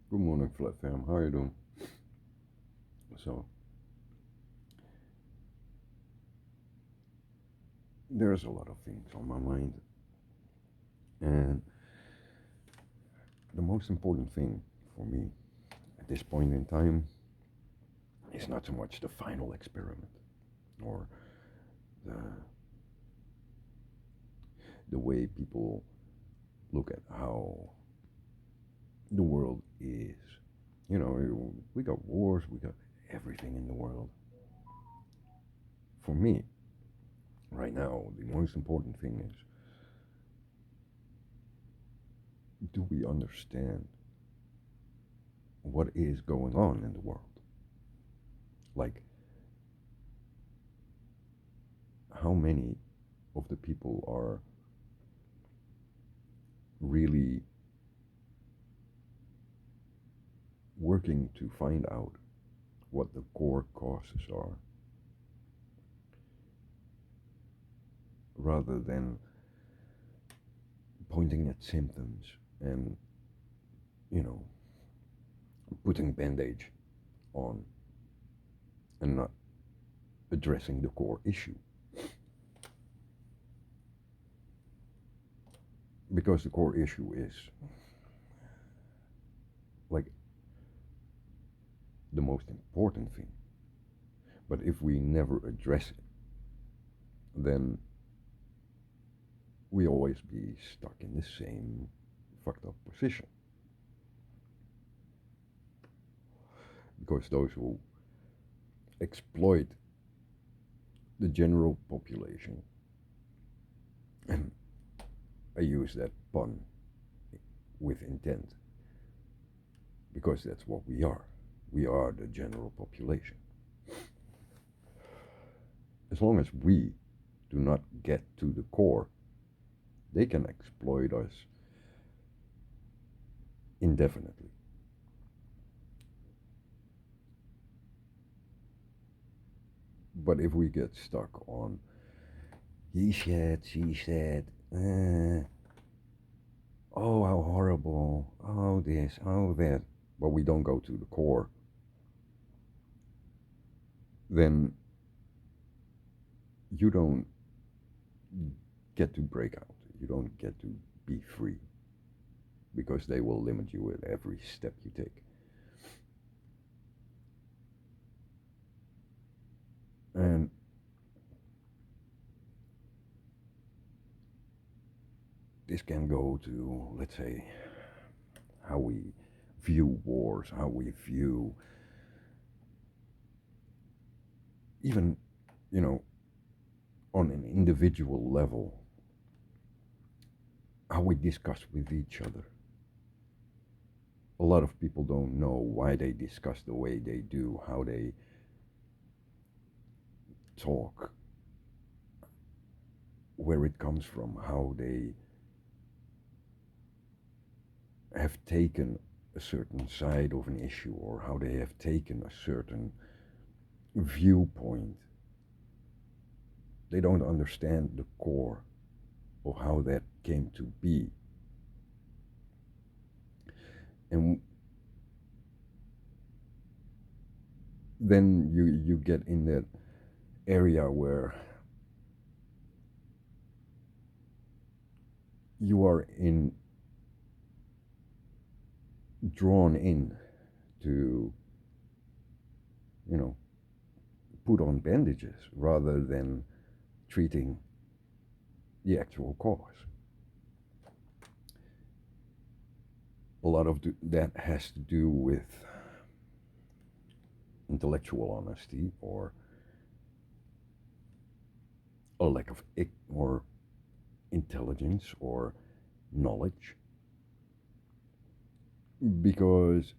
Good morning, Flat Fam. How are you doing? So, there's a lot of things on my mind, and the most important thing for me at this point in time is not so much the final experiment or the the way people look at how the world is. We got wars, we got everything in the world. For me, right now, the most important thing is, do we understand what is going on in the world? Like, how many of the people are really working to find out what the core causes are rather than pointing at symptoms and, you know, putting bandage on and not addressing the core issue. Because the core issue is like the most important thing. But if we never address it, then we always be stuck in the same fucked up position. Because those who exploit the general population, and I use that pun with intent, because that's what we are. We are the general population. As long as we do not get to the core, they can exploit us indefinitely. But if we get stuck on he said, she said, oh, how horrible, oh, this, oh, that, but we don't go to the core, then you don't get to break out. You don't get to be free because they will limit you at every step you take. And this can go to, let's say, how we view wars, how we view even, you know, on an individual level, how we discuss with each other. A lot of people don't know why they discuss the way they do, how they talk, where it comes from, how they have taken a certain side of an issue or how they have taken a certain viewpoint. They don't understand the core of how that came to be. And then you get in that area where you are in drawn in to, you know, put on bandages rather than treating the actual cause. A lot of that has to do with intellectual honesty or a lack of or intelligence or knowledge, because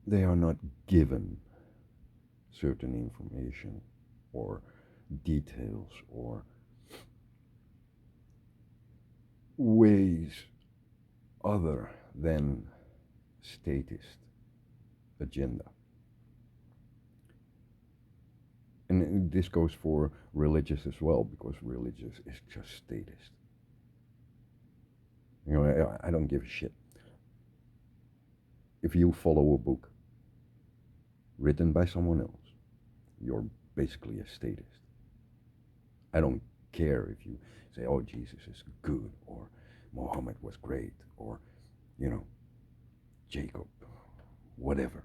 they are not given certain information or details or ways other than statist agenda. And this goes for religious as well, because religious is just statist. I don't give a shit. If you follow a book written by someone else, you're basically a statist. I don't care if you say, oh, Jesus is good, or Muhammad was great, or, you know, Jacob, whatever.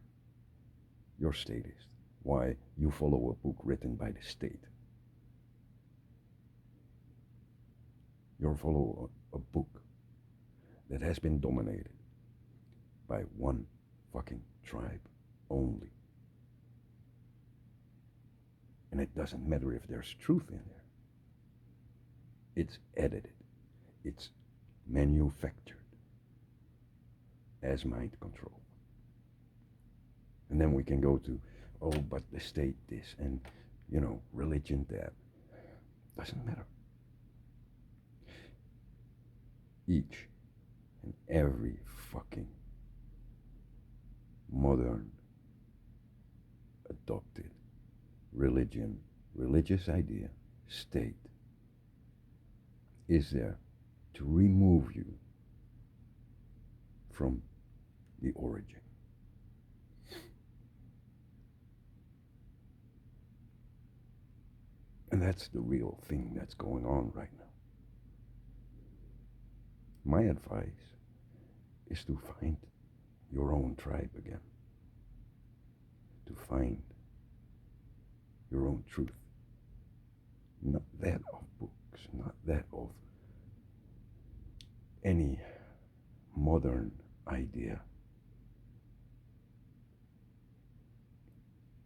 You're statist. Why? You follow a book written by the state. You follow a book that has been dominated by one fucking tribe only. And it doesn't matter if there's truth in there. It's edited. It's manufactured as mind control. And then we can go to, oh, but the state this, and, you know, religion that. Doesn't matter. Each and every fucking modern adopted religion, religious idea, state is there to remove you from the origin. And that's the real thing that's going on right now. My advice is to find your own tribe again, to find your own truth, not that of books, not that of any modern idea.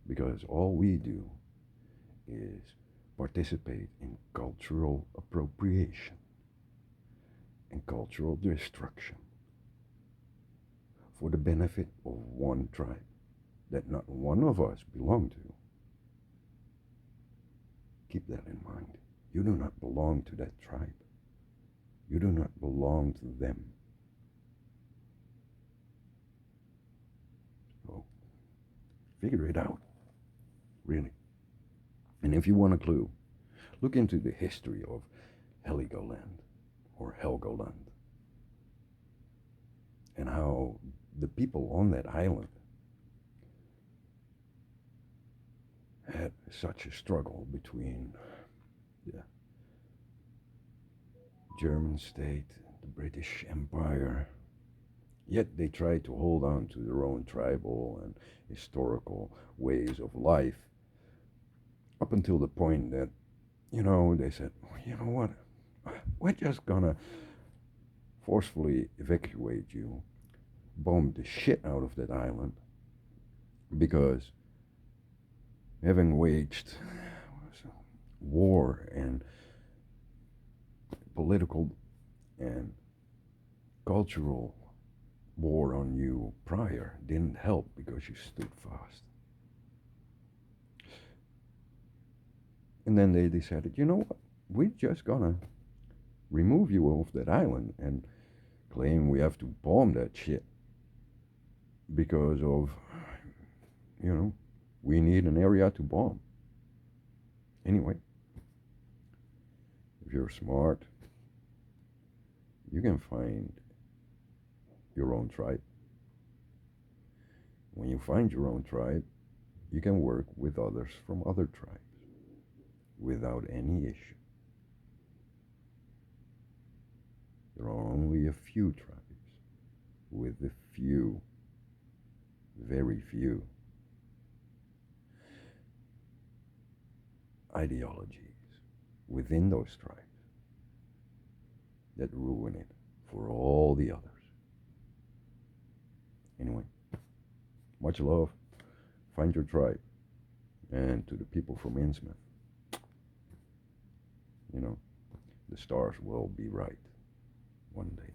Because all we do is participate in cultural appropriation and cultural destruction for the benefit of one tribe that not one of us belong to. Keep that in mind. You do not belong to that tribe. You do not belong to them. So, figure it out, really. And if you want a clue, look into the history of Heligoland or Helgoland and how the people on that island had such a struggle between the German state, the British Empire, yet they tried to hold on to their own tribal and historical ways of life up until the point that, you know, they said, you know what, we're just gonna forcefully evacuate you, bomb the shit out of that island, because having waged war and political and cultural war on you prior didn't help because you stood fast. And then they decided, you know what, we're just gonna remove you off that island and claim we have to bomb that shit because of, you know, we need an area to bomb. Anyway, if you're smart, you can find your own tribe. When you find your own tribe, you can work with others from other tribes without any issue. There are only a few tribes with a few, very few ideologies within those tribes that ruin it for all the others. Anyway, much love. Find your tribe. And to the people from Innsmouth, you know, the stars will be right one day.